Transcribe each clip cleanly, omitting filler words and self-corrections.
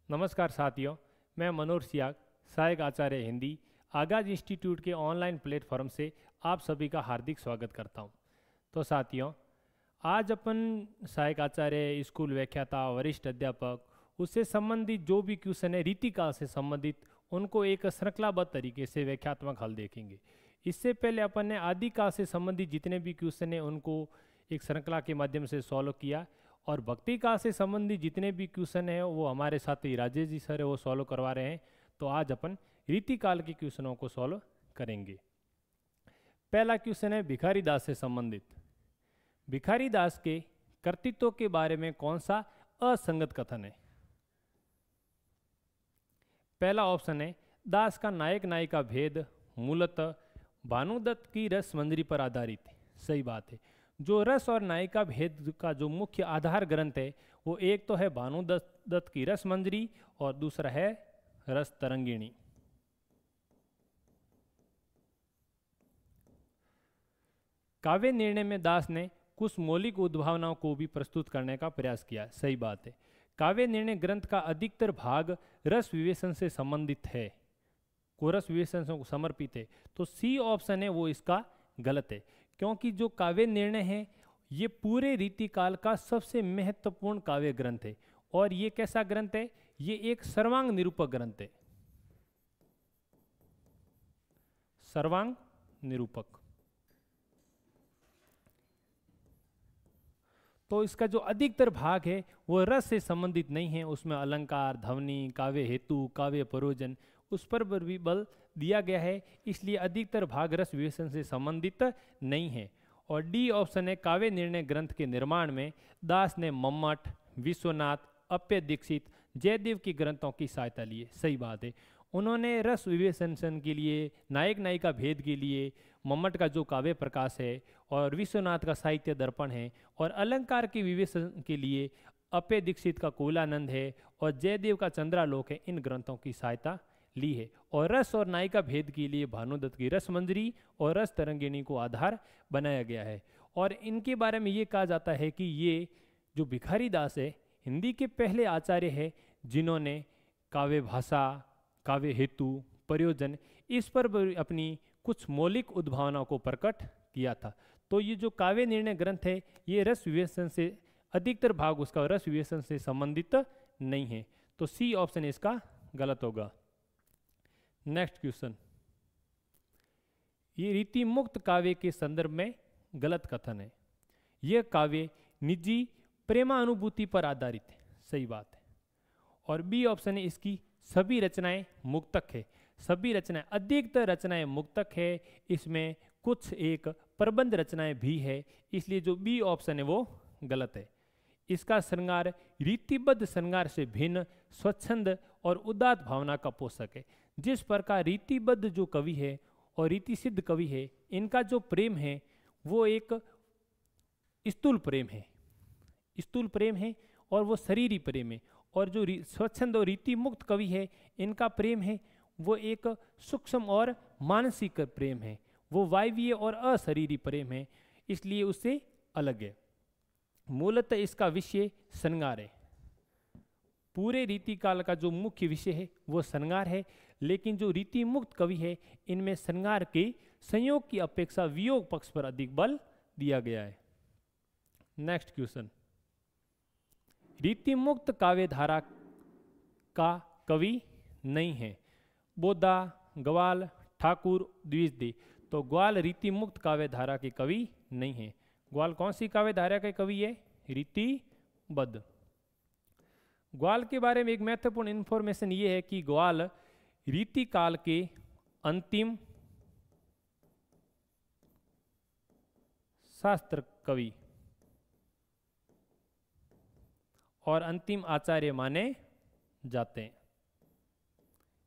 नमस्कार साथियों, मैं मनोज सियाग, सहायक आचार्य हिंदी, आगाज इंस्टीट्यूट के ऑनलाइन प्लेटफॉर्म से आप सभी का हार्दिक स्वागत करता हूं। तो साथियों, आज अपन सहायक आचार्य, स्कूल व्याख्याता, वरिष्ठ अध्यापक, उससे संबंधित जो भी क्वेश्चन है रीतिकाल से संबंधित, उनको एक श्रृंखलाबद्ध तरीके से व्याख्यात्मक हल देखेंगे। इससे पहले अपन ने आदिकाल से संबंधित जितने भी क्वेश्चन हैं उनको एक श्रृंखला के माध्यम से सॉल्व किया, और भक्ति काल से संबंधित जितने भी क्वेश्चन है वो हमारे साथ ही राजेश जी सर है वो सॉल्व करवा रहे हैं। तो आज अपन रीति काल के क्वेश्चनों को सॉल्व करेंगे। पहला क्वेश्चन है भिखारी दास से संबंधित। भिखारी दास के कर्तृत्व के बारे में कौन सा असंगत कथन है? पहला ऑप्शन है दास का नायक नायिका भेद मूलतः भानुदत्त की रस मंजरी पर आधारित है। सही बात है। जो रस और नायिका भेद का जो मुख्य आधार ग्रंथ है वो एक तो है भानुदत्त की रस मंजरी और दूसरा है रस तरंगिणी। काव्य निर्णय में दास ने कुछ मौलिक उद्भावनाओं को भी प्रस्तुत करने का प्रयास किया। सही बात है। काव्य निर्णय ग्रंथ का अधिकतर भाग रस विवेचन से संबंधित है, को रस विवेचन को समर्पित है। तो सी ऑप्शन है वो इसका गलत है, क्योंकि जो काव्य निर्णय है ये पूरे रीतिकाल का सबसे महत्वपूर्ण काव्य ग्रंथ है। और ये कैसा ग्रंथ है? ये एक सर्वांग निरूपक ग्रंथ है। सर्वांग निरूपक। तो इसका जो अधिकतर भाग है वो रस से संबंधित नहीं है। उसमें अलंकार, ध्वनि, काव्य हेतु, काव्य प्रयोजन, उस पर भी बल दिया गया है, इसलिए अधिकतर भाग रस विवेचन से संबंधित नहीं है। और डी ऑप्शन है काव्य निर्णय ग्रंथ के निर्माण में दास ने मम्मट, विश्वनाथ, अप्य दीक्षित, जयदेव की ग्रंथों की सहायता ली है। सही बात है। उन्होंने रस विवेचन के लिए, नायक नायिका भेद के लिए मम्मट का जो काव्य प्रकाश है और विश्वनाथ का साहित्य दर्पण है, और अलंकार के विवेचन के लिए अप्य दीक्षित का कोलानंद है और जयदेव का चंद्रालोक है, इन ग्रंथों की सहायता ली है। और रस और नायिका भेद के लिए भानुदत्त की रस मंजरी और रस तरंगिणी को आधार बनाया गया है। और इनके बारे में ये कहा जाता है कि ये जो भिखारी दास है हिंदी के पहले आचार्य है जिन्होंने काव्य भाषा, काव्य हेतु, प्रयोजन, इस पर अपनी कुछ मौलिक उद्भावनाओं को प्रकट किया था। तो ये जो काव्य निर्णय ग्रंथ है ये रस विवेचन से, अधिकतर भाग उसका रस विवेचन से संबंधित नहीं है। तो सी ऑप्शन इसका गलत होगा। नेक्स्ट क्वेश्चन, ये रीति मुक्त काव्य के संदर्भ में गलत कथन है। यह काव्य निजी प्रेमानुभूति पर आधारित है। सही बात है। और बी ऑप्शन है इसकी सभी रचनाएं मुक्तक है। सभी रचनाएं, अधिकतर रचनाएं मुक्तक है, इसमें कुछ एक प्रबंध रचनाएं भी है, इसलिए जो बी ऑप्शन है वो गलत है। इसका श्रृंगार रीतिबद्ध श्रृंगार से भिन्न, स्वच्छंद और उदात्त भावना का पोषक है। जिस प्रकार रीतिबद्ध जो कवि है और रीति सिद्ध कवि है, इनका जो प्रेम है वो एक स्थूल प्रेम है, स्थूल प्रेम है और वो शरीरी प्रेम है। और जो स्वच्छंद और रीति मुक्त कवि है इनका प्रेम है वो एक सूक्ष्म और मानसिक प्रेम है, वो वायवीय और अशरीरी प्रेम है, इसलिए उससे अलग है। मूलतः इसका विषय श्रृंगार है। पूरे रीतिकाल का जो मुख्य विषय है वो श्रृंगार है, लेकिन जो रीति मुक्त कवि है इनमें श्रृंगार के संयोग की अपेक्षा वियोग पक्ष पर अधिक बल दिया गया है। नेक्स्ट क्वेश्चन, रीति मुक्त काव्य धारा का कवि नहीं है। बोधा, ग्वाल, ठाकुर, द्विवेदी। तो ग्वाल रीति मुक्त काव्य धारा के कवि नहीं है। ग्वाल कौन सी काव्य धारा के कवि है? रीतिबद्ध। ग्वाल के बारे में एक महत्वपूर्ण इंफॉर्मेशन ये है कि ग्वाल रीतिकाल के अंतिम शास्त्र कवि और अंतिम आचार्य माने जाते हैं।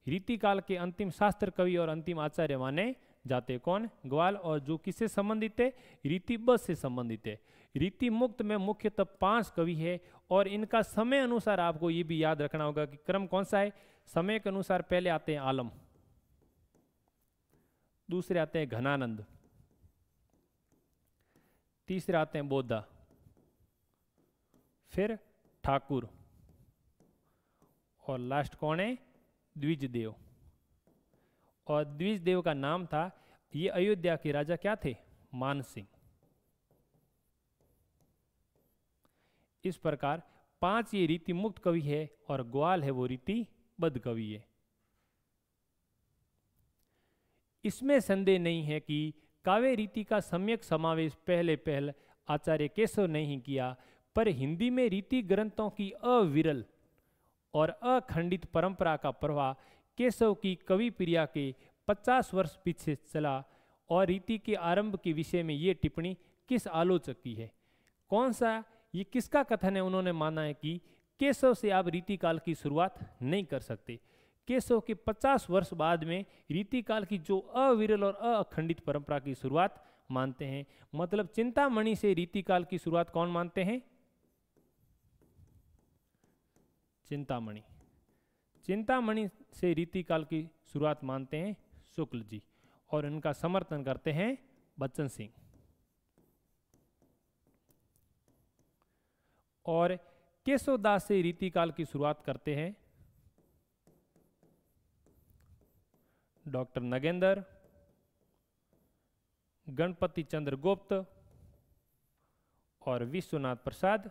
रीतिकाल के अंतिम शास्त्र कवि और अंतिम आचार्य माने जाते कौन? ग्वाल। और जो किससे संबंधित है? रीतिबद्ध से संबंधित है। रीति मुक्त में मुख्यतः 5 कवि है और इनका समय अनुसार आपको ये भी याद रखना होगा कि क्रम कौन सा है। समय के अनुसार पहले आते हैं आलम, दूसरे आते हैं घनानंद, तीसरे आते हैं बोधा, फिर ठाकुर और लास्ट कौन है? द्विजदेव। और द्विजदेव का नाम था, ये अयोध्या के राजा क्या थे? मानसिंह। इस प्रकार 5 ये रीति मुक्त कवि है और ग्वाल है वो रीतिबद्ध कवि है। इसमें संदेह नहीं है कि काव्य रीति का सम्यक समावेश पहले आचार्य केशव ने ही किया, पर हिंदी में रीति ग्रंथों की अविरल और अखंडित परंपरा का प्रवाह केशव की कवि प्रिया के 50 वर्ष पीछे चला। और रीति के आरंभ के विषय में ये टिप्पणी किस आलोचक की है? कौन सा, ये किसका कथन है? उन्होंने माना है कि केशव से आप रीति काल की शुरुआत नहीं कर सकते। केशव के 50 वर्ष बाद में रीति काल की जो अविरल और अखंडित परंपरा की शुरुआत मानते हैं। मतलब चिंतामणि से रीति काल की शुरुआत कौन मानते हैं? चिंतामणि। चिंतामणि से रीति काल की शुरुआत मानते हैं शुक्ल जी, और इनका समर्थन करते हैं बच्चन सिंह। और केशवदास से रीति काल की शुरुआत करते हैं डॉक्टर नगेंद्र, गणपति चंद्र गुप्त और विश्वनाथ प्रसाद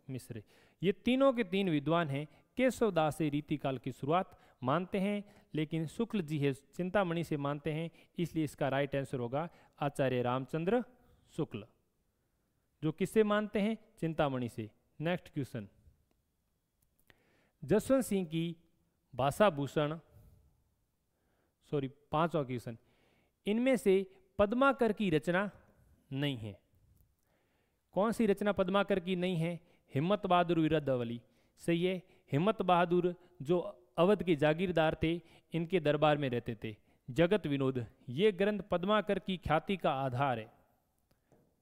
मिश्र। ये तीनों के तीन विद्वान हैं। केशवदास से रीति काल की शुरुआत मानते हैं, लेकिन शुक्ल जी है चिंतामणि से मानते हैं, इसलिए इसका राइट आंसर होगा आचार्य रामचंद्र शुक्ल, जो किससे मानते हैं? चिंतामणि से। नेक्स्ट क्वेश्चन, जसवंत सिंह की भाषा भूषण, सॉरी 5वां क्वेश्चन, इनमें से पद्माकर की रचना नहीं है। कौन सी रचना पद्माकर की नहीं है? हिम्मत बहादुर वीरदावली। सही है। हिम्मत बहादुर जो अवध के जागीरदार थे, इनके दरबार में रहते थे। जगत विनोद, ये ग्रंथ पद्माकर की ख्याति का आधार है।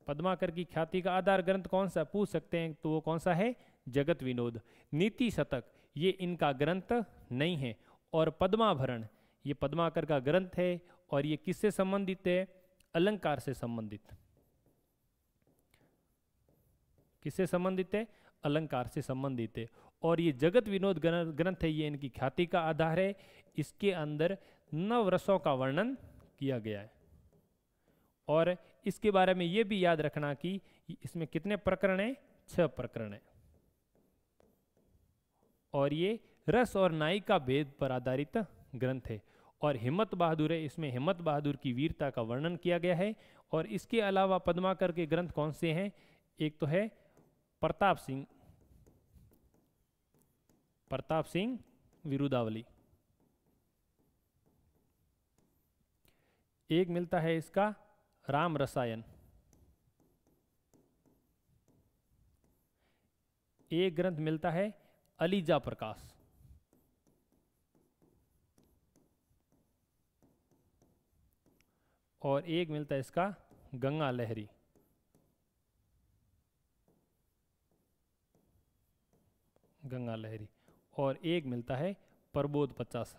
पद्माकर की ख्याति का आधार ग्रंथ कौन सा पूछ सकते हैं, तो वो कौन सा है? जगत विनोद। नीति शतक, ये इनका ग्रंथ नहीं है। और पद्माभरण, ये पद्माकर का ग्रंथ है, और ये किससे संबंधित है? अलंकार से संबंधित। किससे संबंधित है? अलंकार से संबंधित है। और ये जगत विनोद ग्रंथ है, ये इनकी ख्याति का आधार है। इसके अंदर नवरसों का वर्णन किया गया है। और इसके बारे में ये भी याद रखना कि इसमें कितने प्रकरण हैं? 6 प्रकरण हैं। और ये रस और नायिका का भेद पर आधारित ग्रंथ है। और हिम्मत बहादुर है, इसमें हिम्मत बहादुर की वीरता का वर्णन किया गया है। और इसके अलावा पद्माकर के ग्रंथ कौन से हैं? एक तो है प्रताप सिंह विरुदावली। एक मिलता है इसका राम रसायन। एक ग्रंथ मिलता है अलीजा प्रकाश। और एक मिलता है इसका गंगा लहरी। और एक मिलता है प्रबोध 50।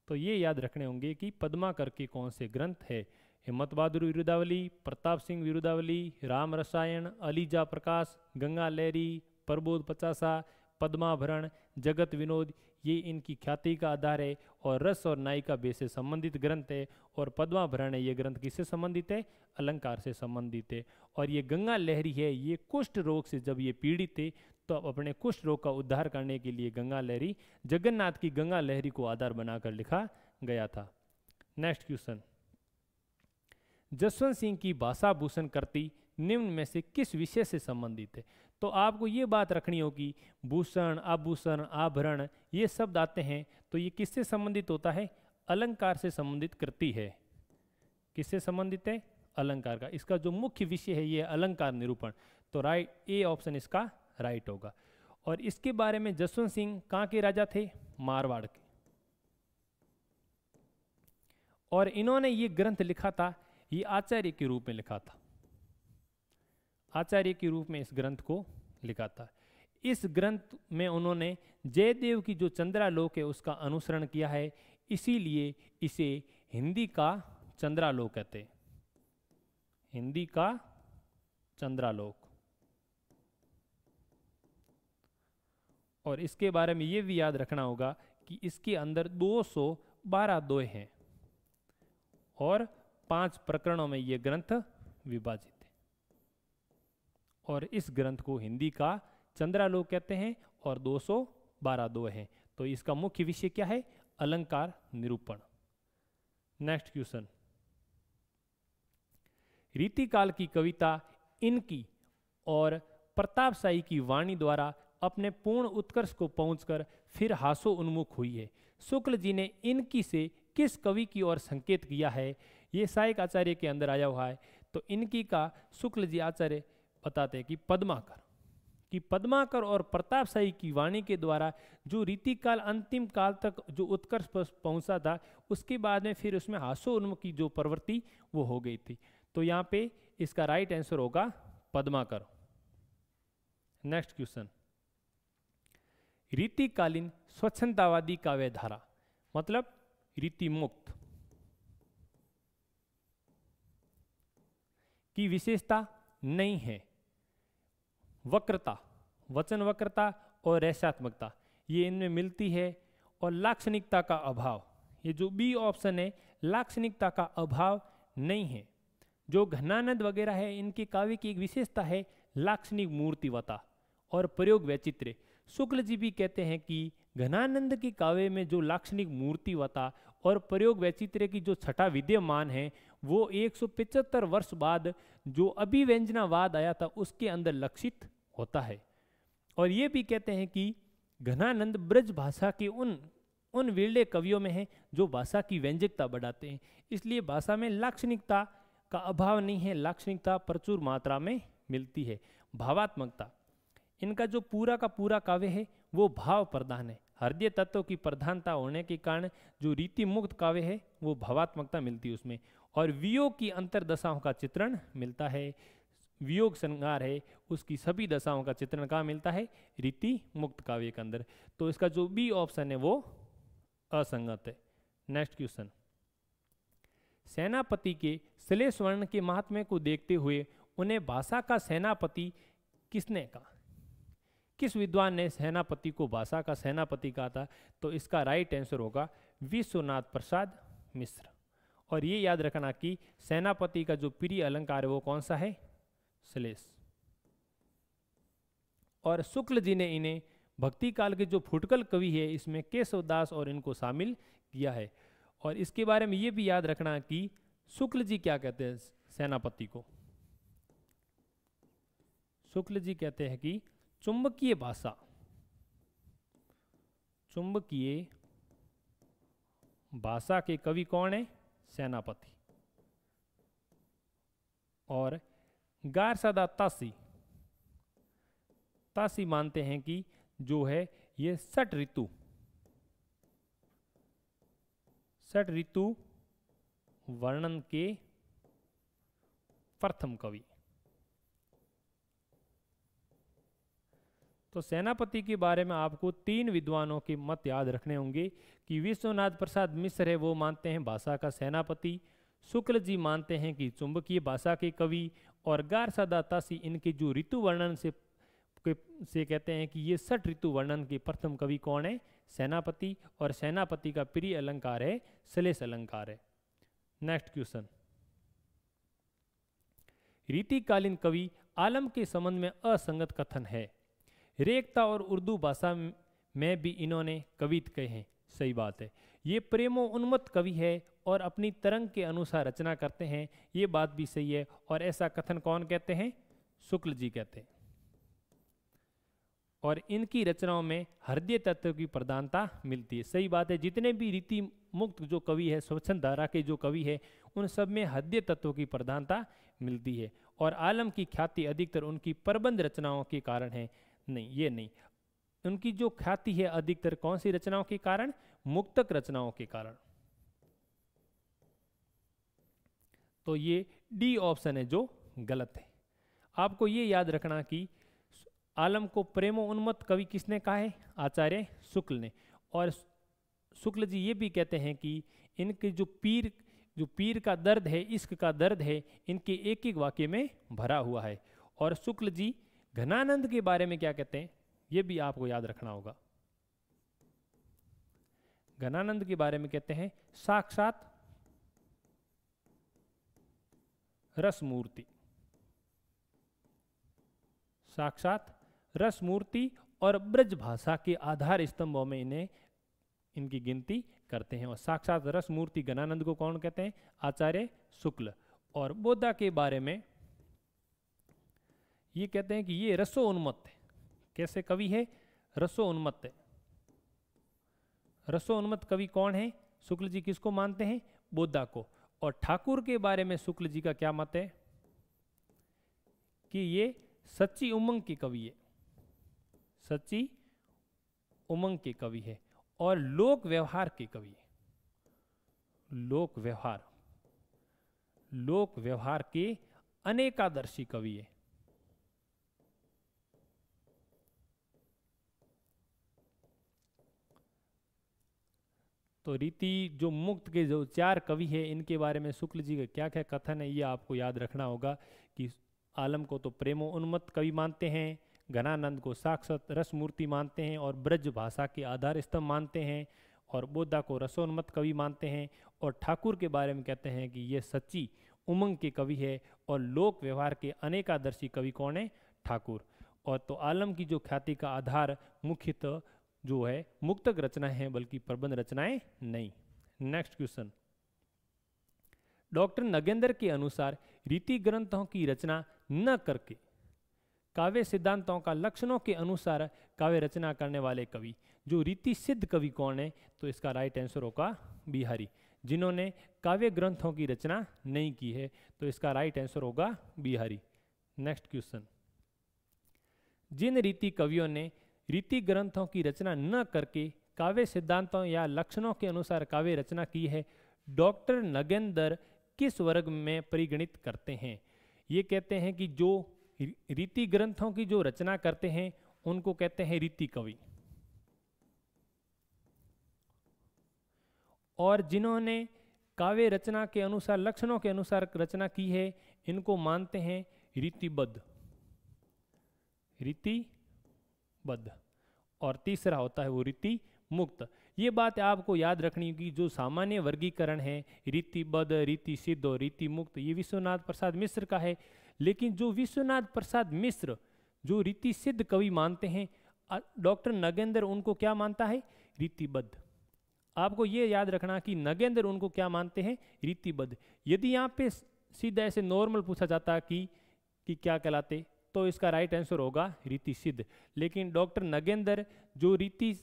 तो ये याद रखने होंगे कि पद्माकर के कौन से ग्रंथ है। हिम्मत बहादुर विरुदावली, प्रताप सिंह विरुदावली, राम रसायन, अलीजा प्रकाश, गंगा लहरी, प्रबोध 50, पद्माभरण, जगत विनोद, ये इनकी ख्याति का आधार है। और रस और नायिका भेद से संबंधित ग्रंथ है। और पद्माभरण है, ये ग्रंथ किससे संबंधित है? अलंकार से संबंधित है। और ये गंगा लहरी है, ये कुष्ठ रोग से जब ये पीड़ित थे, तो अपने कुष्ठ रोग का उद्धार करने के लिए गंगा लहरी, जगन्नाथ की गंगा लहरी को आधार बनाकर लिखा गया था। नेक्स्ट क्वेश्चन, जसवंत सिंह की भाषा भूषण कृति निम्न में से किस विषय से संबंधित है? तो आपको ये बात रखनी होगी, भूषण, आभूषण, आभरण, ये शब्द आते हैं तो ये किससे संबंधित होता है? अलंकार से संबंधित कृति है। किससे संबंधित है? अलंकार का। इसका जो मुख्य विषय है ये अलंकार निरूपण। तो राइट, ए ऑप्शन इसका राइट होगा। और इसके बारे में जसवंत सिंह कहाँ के राजा थे? मारवाड़ के। और इन्होंने ये ग्रंथ लिखा था, ये आचार्य के रूप में लिखा था। आचार्य के रूप में इस ग्रंथ को लिखा था। इस ग्रंथ में उन्होंने जयदेव की जो चंद्रालोक है उसका अनुसरण किया है, इसीलिए इसे हिंदी का चंद्रालोक कहते हैं, हिंदी का चंद्रालोक। और इसके बारे में ये भी याद रखना होगा कि इसके अंदर 212 दोहे हैं और 5 प्रकरणों में ये ग्रंथ विभाजित है। और इस ग्रंथ को हिंदी का चंद्रालोक कहते हैं और 212 दोहे हैं। तो इसका मुख्य विषय क्या है? अलंकार निरूपण। नेक्स्ट क्वेश्चन, रीतिकाल की कविता इनकी और प्रतापशाही की वाणी द्वारा अपने पूर्ण उत्कर्ष को पहुंचकर फिर हासो उन्मुख हुई है। शुक्ल जी ने इनकी से किस कवि की ओर संकेत किया है? ये सहायक आचार्य के अंदर आया हुआ है। तो इनकी का शुक्ल जी आचार्य बताते हैं कि पद्माकर और प्रतापशाही की वाणी के द्वारा जो रीतिकाल अंतिम काल तक जो उत्कर्ष पर पहुंचा था, उसके बाद में फिर उसमें हासो उन्मुख की जो प्रवृत्ति वो हो गई थी। तो यहाँ पे इसका राइट आंसर होगा पद्माकर। नेक्स्ट क्वेश्चन, रीतिकालीन स्वच्छंदतावादी काव्य धारा मतलब रीति मुक्त की विशेषता नहीं है वक्रता, वचन वक्रता और रसात्मकता, ये इनमें मिलती है। और लाक्षणिकता का अभाव, ये जो बी ऑप्शन है, लाक्षणिकता का अभाव नहीं है। जो घनानंद वगैरह है, इनके काव्य की एक विशेषता है लाक्षणिक मूर्तिवता और प्रयोग वैचित्र्य। शुक्ल जी भी कहते हैं कि घनानंद के काव्य में जो लाक्षणिक मूर्तिवता और प्रयोग वैचित्र्य की जो छटा विद्यमान है, वो 175 वर्ष बाद जो अभिव्यंजनावाद आया था उसके अंदर लक्षित होता है। और ये भी कहते हैं कि घनानंद ब्रज भाषा के उन विरले कवियों में है जो भाषा की व्यंजकता बढ़ाते हैं, इसलिए भाषा में लाक्षणिकता का अभाव नहीं है, लाक्षणिकता प्रचुर मात्रा में मिलती है। भावात्मकता, इनका जो पूरा का पूरा काव्य है वो भाव प्रधान है। हृदय तत्व की प्रधानता होने के कारण जो रीति मुक्त काव्य है वो भावात्मकता मिलती है उसमें। और वियोग की अंतरदशाओं का चित्रण मिलता है, वियोग श्रृंगार है उसकी सभी दशाओं का चित्रण कहाँ मिलता है? रीति मुक्त काव्य के अंदर। तो इसका जो बी ऑप्शन है वो असंगत है। नेक्स्ट क्वेश्चन, सेनापति के श्लेष वर्ण के महात्म्य को देखते हुए उन्हें भाषा का सेनापति किसने कहा? किस विद्वान ने सेनापति को भाषा का सेनापति कहा था? तो इसका राइट आंसर होगा विश्वनाथ प्रसाद मिश्र। और ये याद रखना कि सेनापति का जो प्रिय अलंकार है वो कौन सा है? श्लेष। और शुक्ल जी ने इन्हें भक्ति काल के जो फुटकल कवि है इसमें केशवदास और इनको शामिल किया है। और इसके बारे में ये भी याद रखना कि शुक्ल जी क्या कहते हैं सेनापति को? शुक्ल जी कहते हैं कि चुंबकीय भाषा, चुंबकीय भाषा के कवि कौन है? सेनापति। और गारसादा तासी, तासी मानते हैं कि जो है ये षट ऋतु वर्णन के प्रथम कवि। तो सेनापति के बारे में आपको 3 विद्वानों के मत याद रखने होंगे कि विश्वनाथ प्रसाद मिश्र है वो मानते हैं भाषा का सेनापति, शुक्ल जी मानते हैं कि चुंबकीय भाषा के कवि, और गारसादा तासी इनके जो ऋतु वर्णन से कहते हैं कि ये षट ऋतु वर्णन के प्रथम कवि कौन है? सेनापति। और सेनापति का प्रिय अलंकार है श्लेष अलंकार है। नेक्स्ट क्वेश्चन, रीतिकालीन कवि आलम के संबंध में असंगत कथन है। रेखता और उर्दू भाषा में भी इन्होंने कवित कहे हैं, सही बात है। ये प्रेमो उन्मत्त कवि है और अपनी तरंग के अनुसार रचना करते हैं, ये बात भी सही है। और ऐसा कथन कौन कहते हैं? शुक्ल जी कहते हैं। और इनकी रचनाओं में हृदय तत्व की प्रधानता मिलती है, सही बात है। जितने भी रीति मुक्त जो कवि है, स्वच्छंद धारा के जो कवि है, उन सब में हृदय तत्व की प्रधानता मिलती है। और आलम की ख्याति अधिकतर उनकी प्रबंध रचनाओं के कारण है। नहीं, ये नहीं, उनकी जो ख्याति है अधिकतर कौन सी रचनाओं के कारण? मुक्तक रचनाओं के कारण। तो ये डी ऑप्शन है जो गलत है। आपको ये याद रखना कि आलम को प्रेमोन्मत्त कवि किसने कहा है? आचार्य शुक्ल ने। और शुक्ल जी ये भी कहते हैं कि इनके जो पीर का दर्द है, इश्क का दर्द है, इनके एक एक वाक्य में भरा हुआ है। और शुक्ल जी घनानंद के बारे में क्या कहते हैं, ये भी आपको याद रखना होगा। घनानंद के बारे में कहते हैं साक्षात रसमूर्ति, साक्षात रसमूर्ति, और ब्रज भाषा के आधार स्तंभों में इन्हें इनकी गिनती करते हैं। और साक्षात रसमूर्ति घनानंद को कौन कहते हैं? आचार्य शुक्ल। और बोधा के बारे में ये कहते हैं कि ये रसोन्मत्त है। कैसे कवि है? रसोन्मत्त है। रसोन्मत्त कवि कौन है? शुक्ल जी किसको मानते हैं? बोधा को। और ठाकुर के बारे में शुक्ल जी का क्या मत है? कि ये सच्ची उमंग के कवि है, सच्ची उमंग के कवि है, और लोक व्यवहार के कवि है। लोक व्यवहार के अनेकादर्शी कवि है। तो रीति जो मुक्त के जो 4 कवि है, इनके बारे में शुक्ल जी का क्या क्या कथन है, ये आपको याद रखना होगा। कि आलम को तो प्रेमोन्मत्त कवि मानते हैं, घनानंद को साक्षात रसमूर्ति मानते हैं और ब्रज भाषा के आधार स्तंभ मानते हैं, और बोधा को रसोन्मत्त कवि मानते हैं, और ठाकुर के बारे में कहते हैं कि ये सच्ची उमंग के कवि है, और लोक व्यवहार के अनेकादर्शी कवि कौन है? ठाकुर। और तो आलम की जो ख्याति का आधार मुख्यतः जो है मुक्तक रचनाएं हैं, बल्कि प्रबंध रचनाएं नहीं। नेक्स्ट क्वेश्चन, डॉक्टर नगेंद्र के अनुसार रीति ग्रंथों की रचना न करके काव्य सिद्धांतों का लक्षणों के अनुसार काव्य रचना करने वाले कवि, जो रीति सिद्ध कवि कौन है? तो इसका राइट आंसर होगा बिहारी। जिन्होंने काव्य ग्रंथों की रचना नहीं की है, तो इसका राइट आंसर होगा बिहारी। नेक्स्ट क्वेश्चन, जिन रीति कवियों ने रीति ग्रंथों की रचना न करके काव्य सिद्धांतों या लक्षणों के अनुसार काव्य रचना की है, डॉक्टर नगेंद्र किस वर्ग में परिगणित करते हैं? ये कहते हैं कि जो रीति ग्रंथों की जो रचना करते हैं उनको कहते हैं रीति कवि, और जिन्होंने काव्य रचना के अनुसार लक्षणों के अनुसार रचना की है, इनको मानते हैं रीतिबद्ध। रीतिबद्ध। और तीसरा होता है वो रीति मुक्त। ये बात आपको याद रखनी होगी, जो सामान्य वर्गीकरण है रीतिबद्ध, रीति सिद्ध और रीति मुक्त, ये विश्वनाथ प्रसाद मिश्र का है। लेकिन जो विश्वनाथ प्रसाद मिश्र जो रीति सिद्ध कवि मानते हैं, डॉक्टर नगेंद्र उनको क्या मानता है? रीतिबद्ध। आपको ये याद रखना कि नगेंद्र उनको क्या मानते हैं? रीतिबद्ध। यदि यहाँ पे सीधा ऐसे नॉर्मल पूछा जाता कि क्या कहलाते, तो इसका राइट आंसर होगा रीति सिद्ध। लेकिन डॉक्टर नगेंद्र जो रीति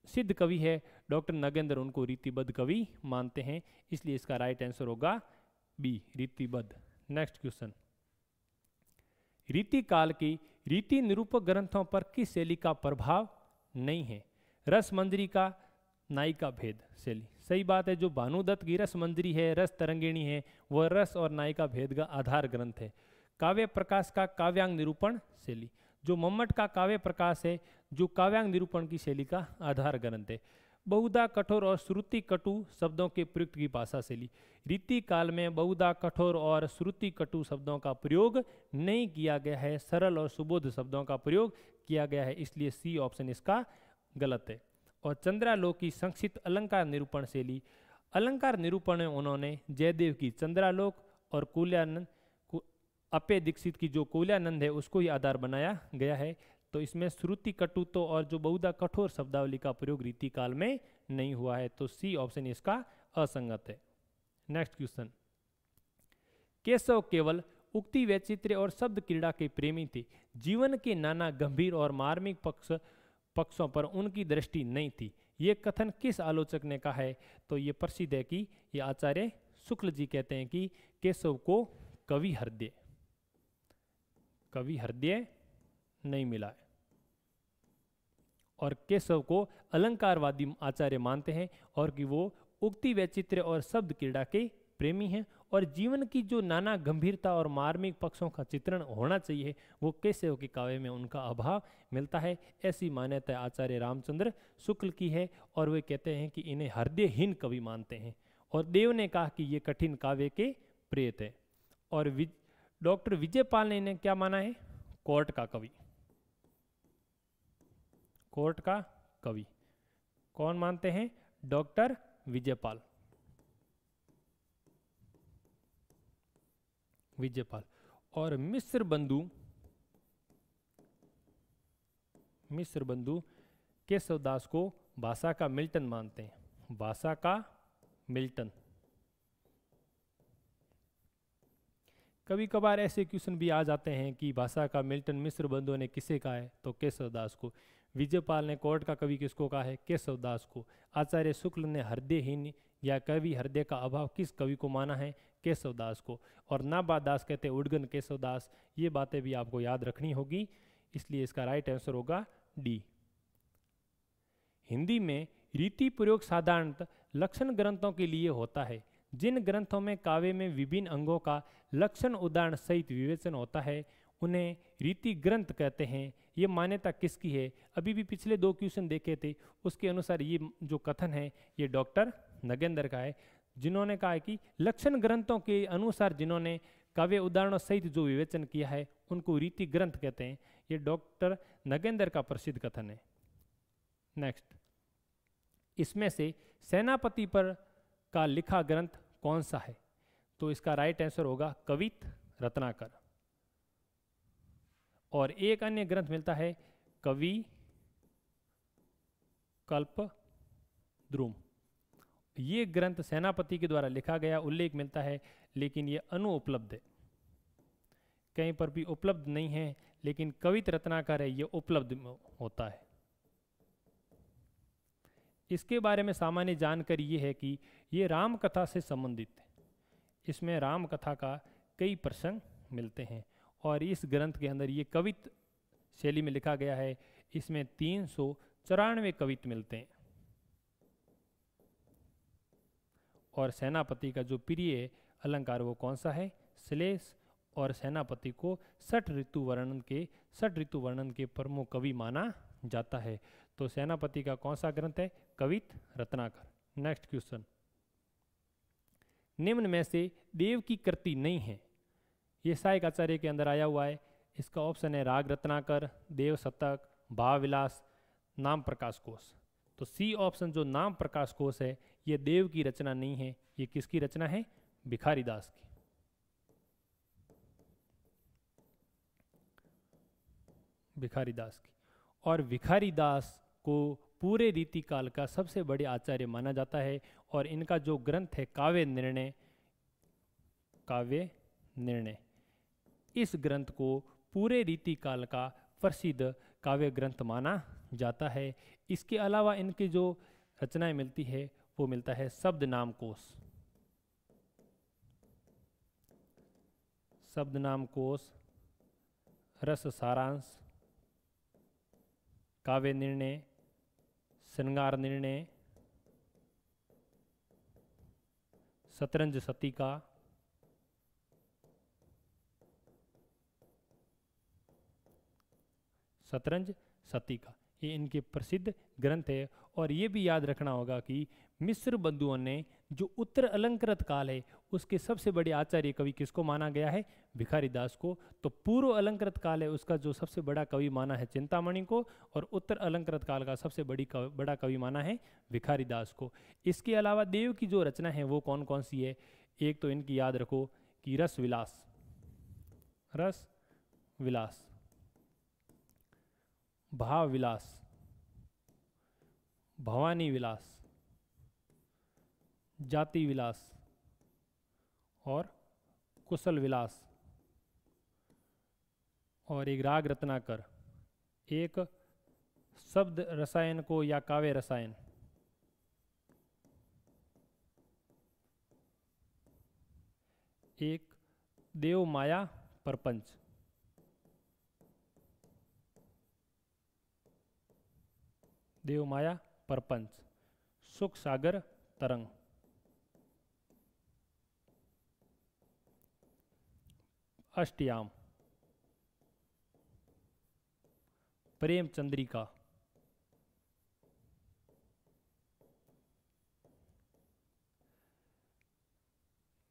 सिद्ध कवि है, डॉक्टर नगेंद्र उनको रीतिबद्ध कवि मानते हैं, इसलिए इसका राइट आंसर होगा बी, रीतिबद्ध। नेक्स्ट क्वेश्चन, रीति काल की रीति निरूपक ग्रंथों पर किस शैली का प्रभाव नहीं है? रस मंजरी का नायिका भेद शैली। सही बात है, जो भानुदत्त की रस मंजरी है, रस तरंगिणी है, वह रस और नायिका भेद का आधार ग्रंथ है। काव्य प्रकाश का काव्यांग निरूपण शैली, जो मम्मट का काव्य प्रकाश है, जो काव्यांग निरूपण की शैली का आधार ग्रंथ है। बहुधा कठोर और श्रुति कटु शब्दों के प्रयुक्त की भाषा शैली। रीति काल में बहुधा कठोर और श्रुति कटु शब्दों का प्रयोग नहीं किया गया है, सरल और सुबोध शब्दों का प्रयोग किया गया है, इसलिए सी ऑप्शन इसका गलत है। और चंद्रालोक की संक्षिप्त अलंकार निरूपण शैली। अलंकार निरूपण में उन्होंने जयदेव की चंद्रालोक और कुल्यानंद अपे दीक्षित की जो कुल्यानंद है उसको ही आधार बनाया गया है। तो इसमें श्रुति कटुत्व और जो बहुधा कठोर शब्दावली का प्रयोग रीति काल में नहीं हुआ है, तो सी ऑप्शन इसका असंगत है। नेक्स्ट क्वेश्चन, केशव केवल उक्ति वैचित्र्य और शब्द क्रीड़ा के प्रेमी थे। जीवन के नाना गंभीर और मार्मिक पक्षों पर उनकी दृष्टि नहीं थी। ये कथन किस आलोचक ने कहा है? तो ये प्रसिद्ध है कि ये आचार्य शुक्ल जी कहते हैं कि केशव को कवि हृदय नहीं मिला है, और केशव को अलंकारवादी आचार्य मानते हैं, और कि वो उक्ति वैचित्र्य और शब्द क्रीड़ा के प्रेमी हैं, और जीवन की जो नाना गंभीरता और मार्मिक पक्षों का चित्रण होना चाहिए वो कैसे हो कि काव्य में उनका अभाव मिलता है। ऐसी मान्यता आचार्य रामचंद्र शुक्ल की है और वे कहते हैं कि इन्हें हृदयहीन कवि मानते हैं। और देव ने कहा कि ये कठिन काव्य के प्रेत है। और डॉक्टर विजयपाल ने इन्हें क्या माना है? कोर्ट का कवि। कोर्ट का कवि कौन मानते हैं? डॉक्टर विजयपाल। विजयपाल। और मिश्र बंधु केशवदास को भाषा का मिल्टन मानते हैं। भाषा का मिल्टन। कभी कभार ऐसे क्वेश्चन भी आ जाते हैं कि भाषा का मिल्टन मिश्र बंधु ने किसे कहा है? तो केशवदास को। विजयपाल ने कोर्ट का कवि किसको कहा है? केशवदास को। आचार्य शुक्ल ने हृदयहीन या कवि हृदय का अभाव किस कवि को माना है? केशवदास को। और नाबाद दास कहते हैं उद्गन केशवदास। ये बातें भी आपको याद रखनी होगी, इसलिए इसका राइट आंसर होगा डी। हिंदी में रीति प्रयोग साधारणतः लक्षण ग्रंथों के लिए होता है। जिन ग्रंथों में काव्य में विभिन्न अंगों का लक्षण उदाहरण सहित विवेचन होता है उन्हें रीति ग्रंथ कहते हैं। ये मान्यता किसकी है? अभी भी पिछले 2 क्वेश्चन देखे थे, उसके अनुसार ये जो कथन है ये डॉक्टर नगेंद्र का है, जिन्होंने कहा है कि लक्षण ग्रंथों के अनुसार जिन्होंने काव्य उदाहरणों सहित जो विवेचन किया है उनको रीति ग्रंथ कहते हैं। ये डॉक्टर नगेंद्र का प्रसिद्ध कथन है। नेक्स्ट, इसमें से सेनापति पर का लिखा ग्रंथ कौन सा है? तो इसका राइट आंसर होगा कवित रत्नाकर। और एक अन्य ग्रंथ मिलता है कवि कल्प द्रुम। ये ग्रंथ सेनापति के द्वारा लिखा गया उल्लेख मिलता है, लेकिन ये अनुपलब्ध है, कहीं पर भी उपलब्ध नहीं है। लेकिन कवित रत्नाकर है, ये उपलब्ध होता है। इसके बारे में सामान्य जानकारी ये है कि ये राम कथा से संबंधित है। इसमें राम कथा का कई प्रसंग मिलते हैं और इस ग्रंथ के अंदर ये कवित शैली में लिखा गया है। इसमें 394 कवित मिलते हैं। और सेनापति का जो प्रिय अलंकार वो कौन सा है? श्लेष। और सेनापति को 6 ऋतु वर्णन के प्रमुख कवि माना जाता है। तो सेनापति का कौन सा ग्रंथ है? कवित रत्नाकर। नेक्स्ट क्वेश्चन, निम्न में से देव की कृति नहीं है। ये साहिक आचार्य के अंदर आया हुआ है। इसका ऑप्शन है राग रत्नाकर, देव शतक, भाव विलास, नाम प्रकाश कोश। तो सी ऑप्शन जो नाम प्रकाश कोश है ये देव की रचना नहीं है। ये किसकी रचना है? भिखारी दास की। भिखारी दास की। और भिखारी दास को पूरे रीतिकाल का सबसे बड़े आचार्य माना जाता है। और इनका जो ग्रंथ है काव्य निर्णय, इस ग्रंथ को पूरे रीतिकाल का प्रसिद्ध काव्य ग्रंथ माना जाता है। इसके अलावा इनकी जो रचनाएं मिलती है वो मिलता है शब्द नाम कोश, रस सारांश, काव्य निर्णय, श्रृंगार निर्णय, शतरंज सतीका, ये इनके प्रसिद्ध ग्रंथ है। और ये भी याद रखना होगा कि मिश्र बंधुओं ने जो उत्तर अलंकृत काल है उसके सबसे बड़े आचार्य कवि किसको माना गया है? भिखारी दास को। तो पूर्व अलंकृत काल है उसका जो सबसे बड़ा कवि माना है चिंतामणि को, और उत्तर अलंकृत काल का सबसे बड़ा कवि माना है भिखारी दास को। इसके अलावा देव की जो रचना है वो कौन कौन सी है? एक तो इनकी याद रखो कि रस विलास, भाव विलास, भवानी विलास, जाति विलास और कुशल विलास। और एक राग रत्नाकर, एक शब्द रसायन को या काव्य रसायन, एक देव माया प्रपंच, सुख सागर तरंग। अष्टयाम, प्रेम चंद्रिका,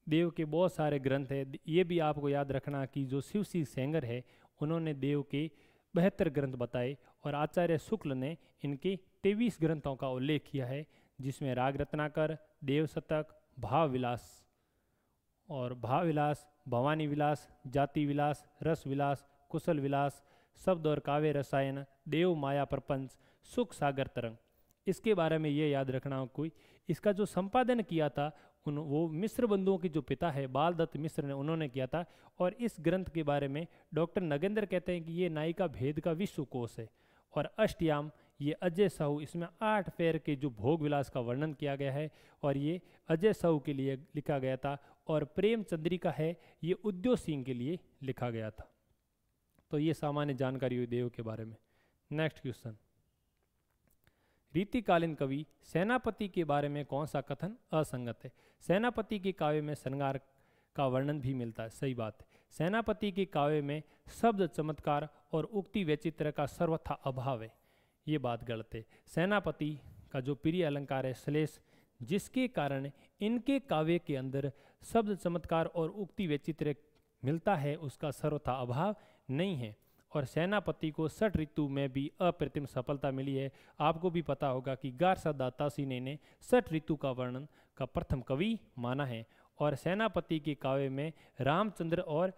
देव के बहुत सारे ग्रंथ है। ये भी आपको याद रखना कि जो शिव सिंह सेंगर है उन्होंने देव के 72 ग्रंथ बताए और आचार्य शुक्ल ने इनके 23 ग्रंथों का उल्लेख किया है, जिसमें राग रत्नाकर, देव शतक, भाव विलास और भाव विलास, भवानी विलास, जाति विलास, रस विलास, कुशल विलास, शब्द और काव्य रसायन, देव माया प्रपंच, सुख सागर तरंग। इसके बारे में ये याद रखना कोई, इसका जो संपादन किया था वो मिश्र बंधुओं के जो पिता है बाल दत्त मिश्र ने, उन्होंने किया था। और इस ग्रंथ के बारे में डॉक्टर नगेंद्र कहते हैं कि ये नायिका भेद का विश्वकोश है। और अष्टयाम ये अजय साहू, इसमें 8 पैर के जो भोग विलास का वर्णन किया गया है और ये अजय साहू के लिए लिखा गया था। और प्रेम चंद्रिका है ये उद्योग सिंह के लिए लिखा गया था। तो ये सामान्य जानकारी हुई देव के बारे में। नेक्स्ट क्वेश्चन, रीतिकालीन कवि सेनापति के बारे में कौन सा कथन असंगत है? सेनापति के काव्य में श्रृंगार का वर्णन भी मिलता है, सही बात है। सेनापति के काव्य में शब्द चमत्कार और उक्ति वैचित्र का सर्वथा अभाव है, ये बात गलत है। सेनापति का जो प्रिय अलंकार है श्लेष, जिसके कारण इनके काव्य के अंदर शब्द चमत्कार और उक्ति वैचित्र मिलता है, उसका सर्वथा अभाव नहीं है। और सेनापति को 6 ऋतु में भी अप्रतिम सफलता मिली है। आपको भी पता होगा कि गारसा दातासीने ने 6 ऋतु का वर्णन का प्रथम कवि माना है। और सेनापति के काव्य में रामचंद्र और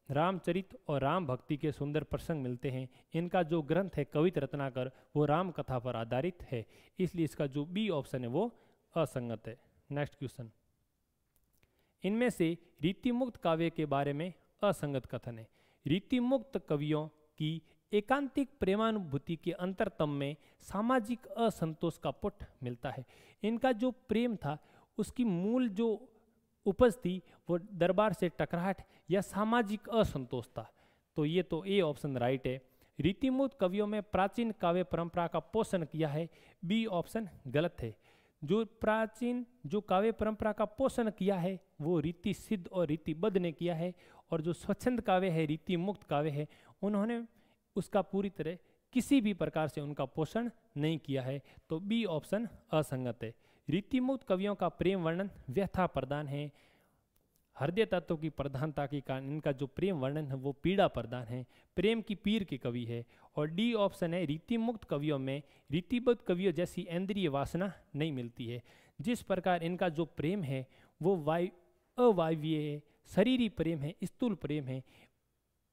रामचरित और राम भक्ति के सुंदर प्रसंग मिलते हैं। इनका जो ग्रंथ है कवित रत्नाकर वो राम कथा पर आधारित है, इसलिए इसका जो बी ऑप्शन है वो असंगत है। नेक्स्ट क्वेश्चन, इनमें से रीतिमुक्त काव्य के बारे में असंगत कथन है। रीतिमुक्त कवियों की एकांतिक प्रेमानुभूति के अंतरतम में सामाजिक असंतोष का पुट मिलता है। इनका जो प्रेम था उसकी मूल जो उपज थी वो दरबार से टकराहट या सामाजिक असंतोष था। तो ये तो ए ऑप्शन राइट है। रीतिमुक्त कवियों में प्राचीन काव्य परंपरा का पोषण किया है, बी ऑप्शन गलत है। जो प्राचीन जो काव्य परंपरा का पोषण किया है वो रीति सिद्ध और रीतिबद्ध ने किया है। और जो स्वच्छंद काव्य है, रीति मुक्त काव्य है, उन्होंने उसका पूरी तरह किसी भी प्रकार से उनका पोषण नहीं किया है। तो बी ऑप्शन असंगत है। रीति मुक्त कवियों का प्रेम वर्णन व्यथा प्रधान है। हृदय तत्व की प्रधानता के कारण इनका जो प्रेम वर्णन है वो पीड़ा प्रधान है, प्रेम की पीर के कवि है। और डी ऑप्शन है, रीति मुक्त कवियों में रीतिबद्ध कवियों जैसी इंद्रिय वासना नहीं मिलती है। जिस प्रकार इनका जो प्रेम है वो अवायवीय है, शरीरी प्रेम है, स्थूल प्रेम है,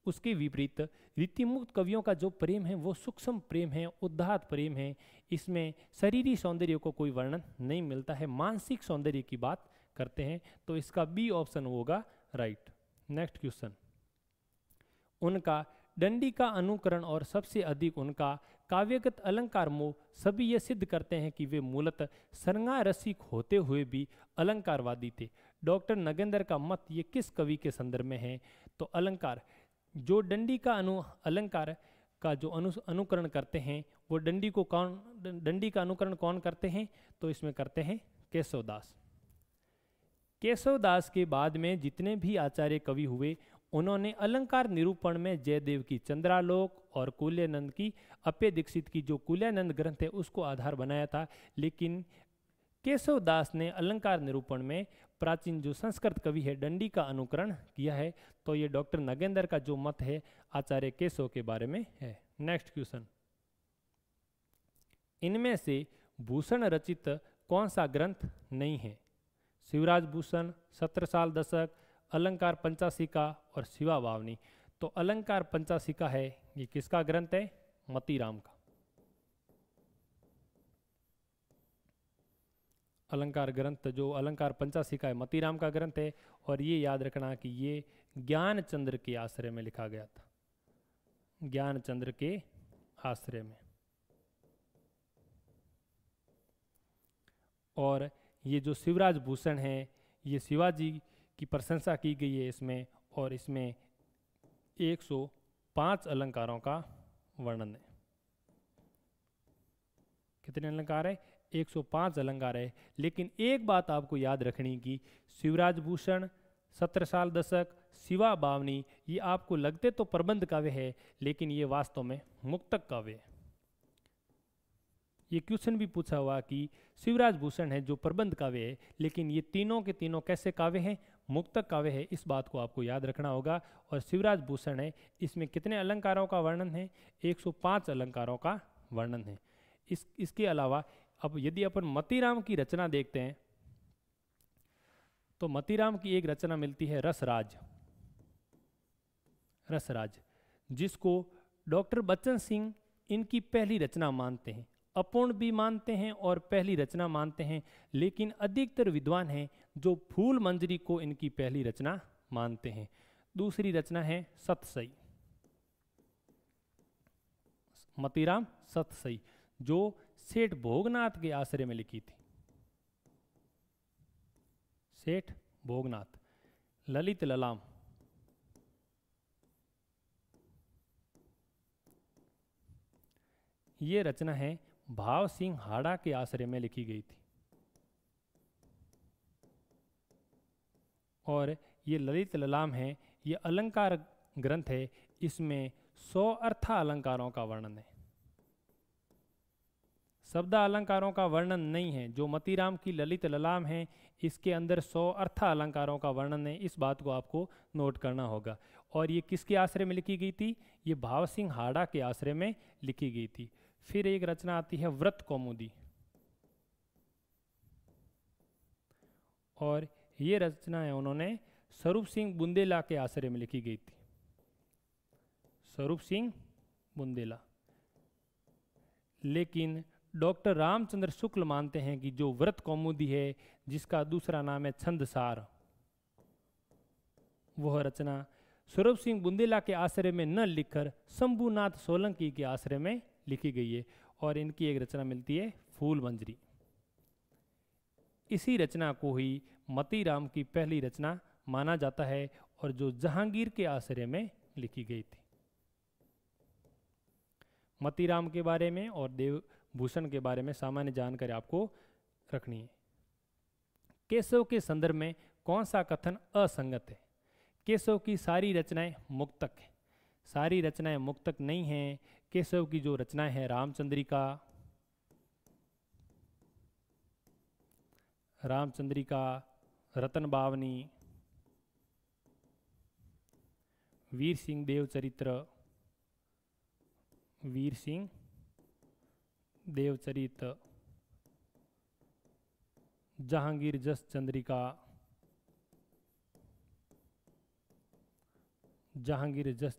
उसके विपरीत रीतिमुक्त कवियों का जो प्रेम है वो सूक्ष्म प्रेम है, उदात्त प्रेम है। इसमें शरीरी सौंदर्य को कोई वर्णन नहीं मिलता है, मानसिक सौंदर्य की बात करते हैं। तो इसका बी ऑप्शन होगा राइट। नेक्स्ट क्वेश्चन, उनका डंडी का अनुकरण और सबसे अधिक उनका काव्यगत अलंकार मोह सभी ये सिद्ध करते हैं कि वे मूलतः श्रृंगार रसिक होते हुए भी अलंकारवादी थे। डॉक्टर नगेंद्र का मत ये किस कवि के संदर्भ में है? तो अलंकार जो डंडी का अलंकार का जो अनुकरण करते हैं वो डंडी का अनुकरण कौन करते हैं? तो इसमें करते हैं केशवदास। केशवदास के बाद में जितने भी आचार्य कवि हुए उन्होंने अलंकार निरूपण में जयदेव की चंद्रालोक और कुल्यानंद की अप्य दीक्षित की जो कुल्यानंद ग्रंथ है उसको आधार बनाया था। लेकिन केशवदास ने अलंकार निरूपण में प्राचीन जो संस्कृत कवि है डंडी का अनुकरण किया है। तो ये डॉक्टर नगेंद्र का जो मत है आचार्य केशव के बारे में है। नेक्स्ट क्वेश्चन, इनमें से भूषण रचित कौन सा ग्रंथ नहीं है? शिवराज भूषण, 17 साल दशक, अलंकार पंचाशिका और शिवा वावनी। तो अलंकार पंचाशिका है ये किसका ग्रंथ है? मतीराम का। अलंकार ग्रंथ जो अलंकार पंचाशिका है मतीराम का ग्रंथ है। और ये याद रखना कि ये ज्ञानचंद्र के आश्रय में लिखा गया था, ज्ञानचंद्र के आश्रय में। और ये जो शिवराज भूषण है ये शिवाजी की प्रशंसा की गई है इसमें। और इसमें 105 अलंकारों का वर्णन है। कितने अलंकार है? 105 अलंकार है। लेकिन एक बात आपको याद रखनी कि शिवराज भूषण 17 दशक, शिवा बावनी, ये आपको लगते तो प्रबंध काव्य है, लेकिन ये वास्तव में मुक्तक काव्य है। ये क्वेश्चन भी पूछा हुआ कि शिवराज भूषण है जो प्रबंध काव्य है, लेकिन ये तीनों के तीनों कैसे काव्य हैं? मुक्तक काव्य है। इस बात को आपको याद रखना होगा। और शिवराज भूषण है, इसमें कितने अलंकारों का वर्णन है? 105 अलंकारों का वर्णन है। इसके अलावा अब यदि अपन मतीराम की रचना देखते हैं तो मतीराम की एक रचना मिलती है रसराज, रसराज, जिसको डॉक्टर बच्चन सिंह इनकी पहली रचना मानते हैं। अपूर्ण भी मानते हैं और पहली रचना मानते हैं, लेकिन अधिकतर विद्वान हैं जो फूल मंजरी को इनकी पहली रचना मानते हैं। दूसरी रचना है सतसई, मतीराम सतसई, जो सेठ भोगनाथ के आश्रय में लिखी थी। सेठ भोगनाथ। ललित ललाम, ये रचना है भाव सिंह हाड़ा के आश्रय में लिखी गई थी। और ये ललित ललाम है, ये अलंकार ग्रंथ है। इसमें 100 अर्था अलंकारों का वर्णन है, शब्द अलंकारों का वर्णन नहीं है। जो मतीराम की ललित ललाम है, इसके अंदर 100 अर्था अलंकारों का वर्णन है। इस बात को आपको नोट करना होगा। और ये किसके आश्रय में लिखी गई थी? ये भाव सिंह हाड़ा के आश्रय में लिखी गई थी। फिर एक रचना आती है व्रत कौमुदी, और ये रचना है उन्होंने स्वरूप सिंह बुंदेला के आश्रय में लिखी गई थी। स्वरूप सिंह बुंदेला। लेकिन डॉक्टर रामचंद्र शुक्ल मानते हैं कि जो व्रत कौमुदी है, जिसका दूसरा नाम है छंदसार, वह रचना स्वरूप सिंह बुंदेला के आश्रय में न लिखकर शंभुनाथ सोलंकी के आश्रय में लिखी गई है। और इनकी एक रचना मिलती है फूल मंजरी। इसी रचना को ही मतीराम की पहली रचना माना जाता है, और जो जहांगीर के आश्रय में लिखी गई थी। मतीराम के बारे में और देवभूषण के बारे में सामान्य जानकारी आपको रखनी है। केशव के संदर्भ में कौन सा कथन असंगत है? केशव की सारी रचनाएं मुक्तक हैं। सारी रचनाएं मुक्तक नहीं हैं। केशव की जो रचनाएं हैं रामचंद्रिका, रतन बावनी, वीर सिंह देव चरित्र, जहांगीर जस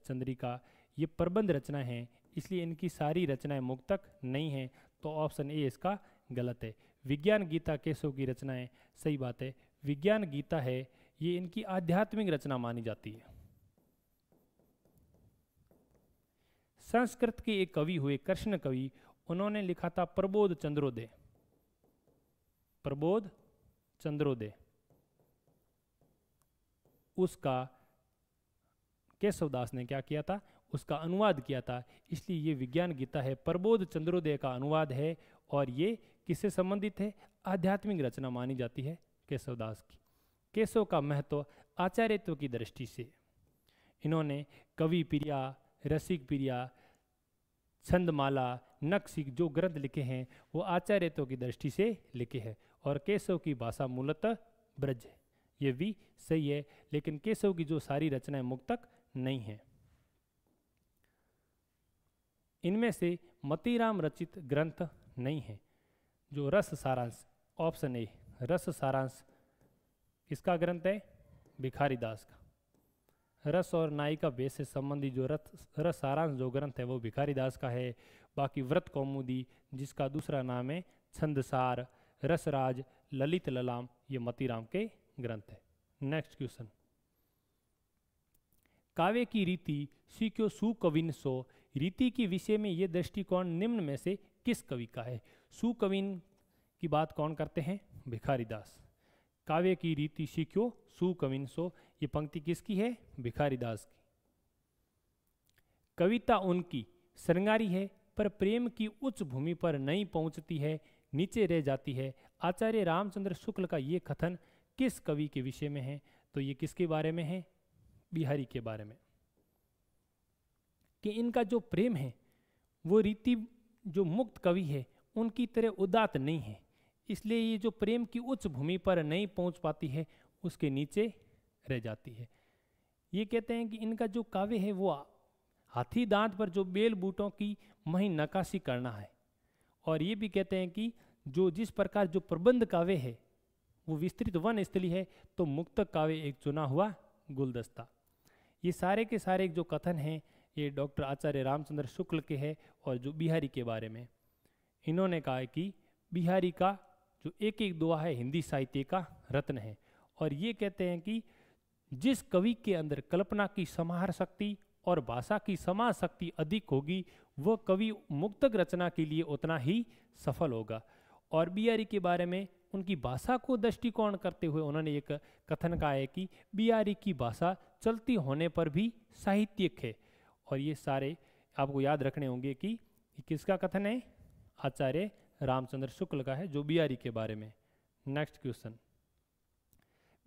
चंद्रिका, ये प्रबंध रचना है, इसलिए इनकी सारी रचनाएं मुक्तक नहीं हैं। तो ऑप्शन ए इसका गलत है। विज्ञान गीता केशव की रचनाएं, सही बात है, विज्ञान गीता है, ये इनकी आध्यात्मिक रचना मानी जाती है। संस्कृत के एक कवि हुए कृष्ण कवि, उन्होंने लिखा था प्रबोध चंद्रोदय। प्रबोध चंद्रोदय, उसका केशवदास ने क्या किया था? उसका अनुवाद किया था। इसलिए ये विज्ञान गीता है, प्रबोध चंद्रोदय का अनुवाद है। और ये किससे संबंधित है? आध्यात्मिक रचना मानी जाती है केशवदास की। केशव का महत्व आचार्यत्व की दृष्टि से, इन्होंने कवि प्रिया, रसिक प्रिया, छंदमाला, नक्सिक जो ग्रंथ लिखे हैं वो आचार्यत्व की दृष्टि से लिखे हैं। और केशव की भाषा मूलतः ब्रज है, ये भी सही है। लेकिन केशव की जो सारी रचनाएं मुक्तक नहीं है। इनमें से मतीराम रचित ग्रंथ नहीं है। जो रस सारांश, ऑप्शन ए रस सारांश, किसका ग्रंथ है? भिखारी दास का। रस और नायिका भेद से संबंधी जो रस सारांश जो ग्रंथ है वो भिखारी दास का है। बाकी व्रत कौमुदी, जिसका दूसरा नाम है छंदसार, रसराज, ललित ललाम, ये मतीराम के ग्रंथ है। नेक्स्ट क्वेश्चन, काव्य की रीति सीख्यो सुकविन सो, रीति के विषय में ये दृष्टिकोण निम्न में से किस कवि का है? सुकविन की बात कौन करते हैं? भिखारी दास। काव्य की रीति सीख्यो सुकविन सो, ये पंक्ति किसकी है? भिखारी दास की। कविता उनकी श्रृंगारी है, पर प्रेम की उच्च भूमि पर नहीं पहुंचती है, नीचे रह जाती है। आचार्य रामचंद्र शुक्ल का ये कथन किस कवि के विषय में है? तो ये किसके बारे में है? बिहारी के बारे में। कि इनका जो प्रेम है वो रीति जो मुक्त कवि है उनकी तरह उदात्त नहीं है, इसलिए ये जो प्रेम की उच्च भूमि पर नहीं पहुंच पाती है उसके नीचे रह जाती है। ये कहते हैं कि इनका जो काव्य है वो हाथी दांत पर जो बेल बूटों की मही नक्काशी करना है। और ये भी कहते हैं कि जो जिस प्रकार जो प्रबंध काव्य है वो विस्तृत वन स्थली है, तो मुक्तक काव्य एक चुना हुआ गुलदस्ता। ये सारे के सारे जो कथन हैं ये डॉक्टर आचार्य रामचंद्र शुक्ल के हैं। और जो बिहारी के बारे में इन्होंने कहा है कि बिहारी का जो एक एक दोहा है हिंदी साहित्य का रत्न है। और ये कहते हैं कि जिस कवि के अंदर कल्पना की समाहार शक्ति और भाषा की समाज शक्ति अधिक होगी वह कवि मुक्तक रचना के लिए उतना ही सफल होगा। और बिहारी के बारे में उनकी भाषा को दृष्टिकोण करते हुए उन्होंने एक कथन कहा है कि बिहारी की भाषा चलती होने पर भी साहित्यिक है। और ये सारे आपको याद रखने होंगे कि किसका कथन है? आचार्य रामचंद्र शुक्ल का है, जो बिहारी के बारे में। नेक्स्ट क्वेश्चन,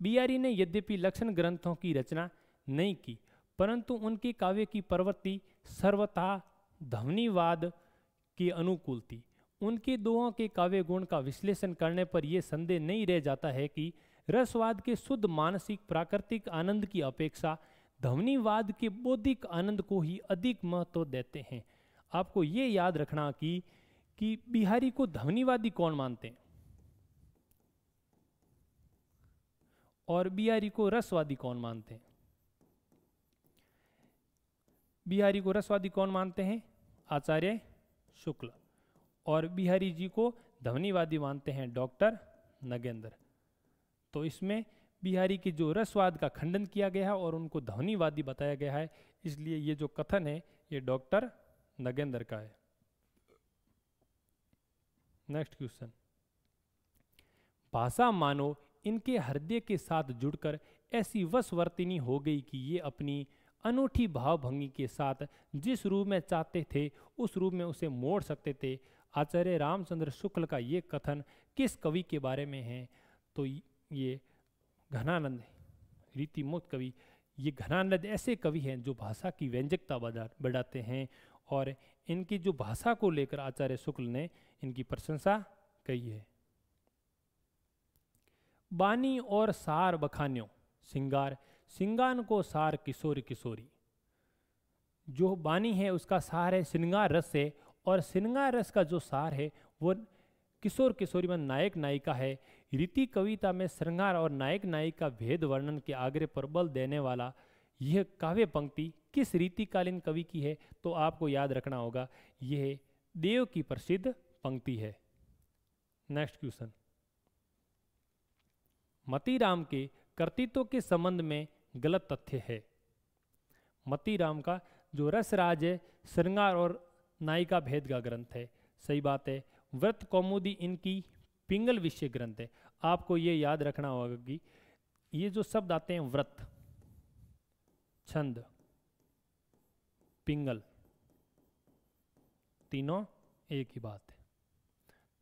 बिहारी ने यद्यपि लक्षण ग्रंथों की रचना नहीं की, परंतु उनके काव्य की प्रवृत्ति सर्वथा ध्वनिवाद के अनुकूल थी। उनके दोहों के काव्य गुण का विश्लेषण करने पर यह संदेह नहीं रह जाता है कि रसवाद के शुद्ध मानसिक प्राकृतिक आनंद की अपेक्षा ध्वनिवाद के बौद्धिक आनंद को ही अधिक महत्व देते हैं। आपको ये याद रखना कि बिहारी को ध्वनिवादी कौन मानते हैं और बिहारी को रसवादी कौन मानते हैं? बिहारी को रसवादी कौन मानते हैं? आचार्य शुक्ल। और बिहारी जी को ध्वनिवादी मानते हैं डॉक्टर नगेंद्र। तो इसमें बिहारी के जो रसवाद का खंडन किया गया है और उनको ध्वनिवादी बताया गया है, इसलिए ये जो कथन है ये डॉक्टर नगेंद्र का है। नेक्स्ट क्वेश्चन, भाषा मानो इनके हृदय के साथ जुड़कर ऐसी वशवर्तिनी हो गई कि ये अपनी अनूठी भावभंगी के साथ जिस रूप में चाहते थे उस रूप में उसे मोड़ सकते थे। आचार्य रामचंद्र शुक्ल का ये कथन किस कवि के बारे में है? तो ये घनानंद है, रीति मुक्त कवि। ये घनानंद ऐसे कवि हैं जो भाषा की व्यंजकता बढ़ाते हैं और इनकी जो भाषा को लेकर आचार्य शुक्ल ने इनकी प्रशंसा कही है। बानी और सार बखान्यों सिंगार, सिंगान को सार किशोरी किशोरी। जो बानी है उसका सार है श्रृंगार रस है, और श्रृंगार रस का जो सार है वो किशोर किशोरी में नायक नायिका है। रीति कविता में श्रृंगार और नायक नायिका भेद वर्णन के आग्रह पर बल देने वाला यह काव्य पंक्ति किस रीतिकालीन कवि की है? तो आपको याद रखना होगा यह देव की प्रसिद्ध पंक्ति है। नेक्स्ट क्वेश्चन, मतीराम के कर्तृत्व के संबंध में गलत तथ्य है। मतीराम का जो रसराज है श्रृंगार और नायिका भेद का ग्रंथ है, सही बात है। व्रत कौमुदी इनकी पिंगल विषय ग्रंथ है। आपको ये याद रखना होगा कि ये जो शब्द आते हैं व्रत, छंद, पिंगल, तीनों एक ही बात है।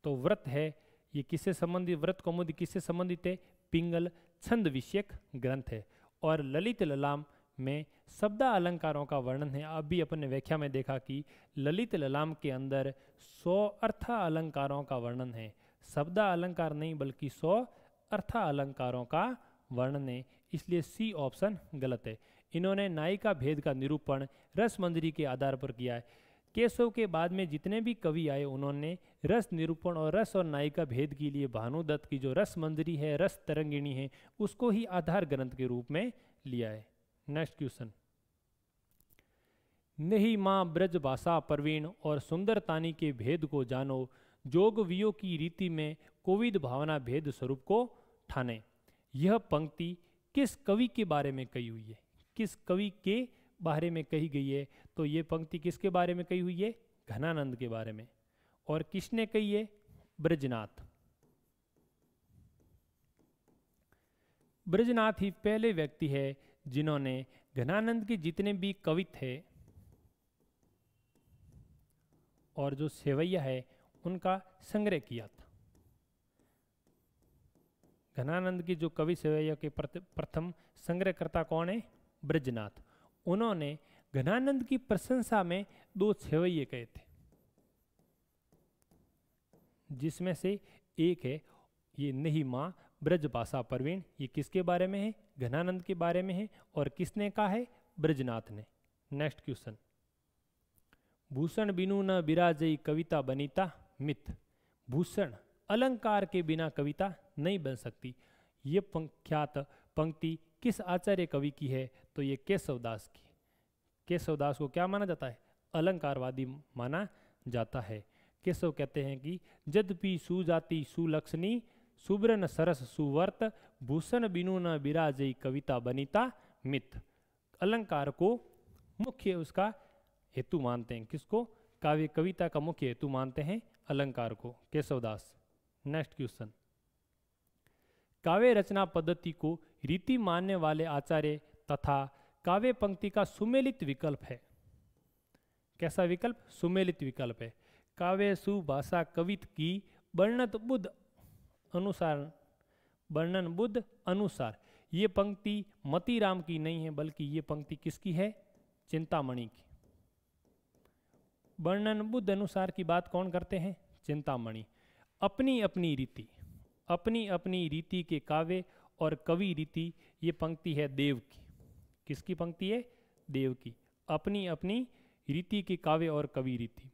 तो व्रत है ये किससे संबंधित? व्रत कौमुदी किससे संबंधित है? पिंगल छंद विषयक ग्रंथ है। और ललित ललाम में शब्द अलंकारों का वर्णन है। अभी अपने व्याख्या में देखा कि ललित ललाम के अंदर 100 अर्थ अलंकारों का वर्णन है। शब्द अलंकार नहीं बल्कि 100 अर्थ अलंकारों का वर्णन है, इसलिए सी ऑप्शन गलत है। इन्होंने नायिका भेद का निरूपण रसमंजरी के आधार पर किया है। केशव के बाद में जितने भी कवि आए उन्होंने रस निरूपण और रस और नायिका भेद के लिए भानुदत्त की जो रसमंजरी है, रस तरंगिणी है, उसको ही आधार ग्रंथ के रूप में लिया है। नेक्स्ट क्वेश्चन, नहीं माँ ब्रज भाषा प्रवीण और सुंदरतानी के भेद को जानो, जोग वियोग की रीति में कोविद भावना भेद स्वरूप को ठाने। यह पंक्ति किस कवि के बारे में कही हुई है? किस कवि के बारे में कही गई है? तो ये पंक्ति किसके बारे में कही हुई है? घनानंद के बारे में। और किसने कही है? ब्रजनाथ। ब्रजनाथ ही पहले व्यक्ति है जिन्होंने घनानंद के जितने भी कवि थे और जो सेवैया है उनका संग्रह किया था। घनानंद की जो कवि सेवैया के प्रथम संग्रहकर्ता कौन है? ब्रजनाथ। उन्होंने घनानंद की प्रशंसा में 2 छेवैये कहे थे, जिसमें से एक है ये नहीं माँ ब्रजभाषा प्रवीण। ये किसके बारे में है? घनानंद के बारे में है। और किसने कहा है? ब्रजनाथ ने। नेक्स्ट क्वेश्चन, भूषण बिनु न बिराजई कविता बनीता मिथ। भूषण अलंकार के बिना कविता नहीं बन सकती। ये ख्यात पंक्ति किस आचार्य कवि की है? तो ये केशवदास की। केशवदास को क्या माना जाता है? अलंकारवादी माना जाता है। केशव कहते हैं कि यद्यपि सुजाति सुलक्षणी सुब्रन सरस सुवर्त भूषण बिनु न बिराजई कविता बनीता मिथ। अलंकार को मुख्य उसका हेतु मानते हैं। किसको? काव्य कविता का मुख्य हेतु मानते हैं अलंकार को, केशवदास। नेक्स्ट क्वेश्चन, काव्य रचना पद्धति को रीति मानने वाले आचार्य तथा काव्य पंक्ति का सुमेलित विकल्प है। कैसा विकल्प? सुमेलित विकल्प है। काव्य सुभाषा कवित की वर्णत बुद्ध अनुसार ये पंक्ति मतीराम की नहीं है, बल्कि ये पंक्ति किसकी है? चिंतामणि की। वर्णन बुद्ध अनुसार की बात कौन करते हैं? चिंतामणि। अपनी अपनी रीति के काव्य और कवि रीति, ये पंक्ति है देव की। किसकी पंक्ति है? देव की। अपनी अपनी रीति के काव्य और कवि रीति।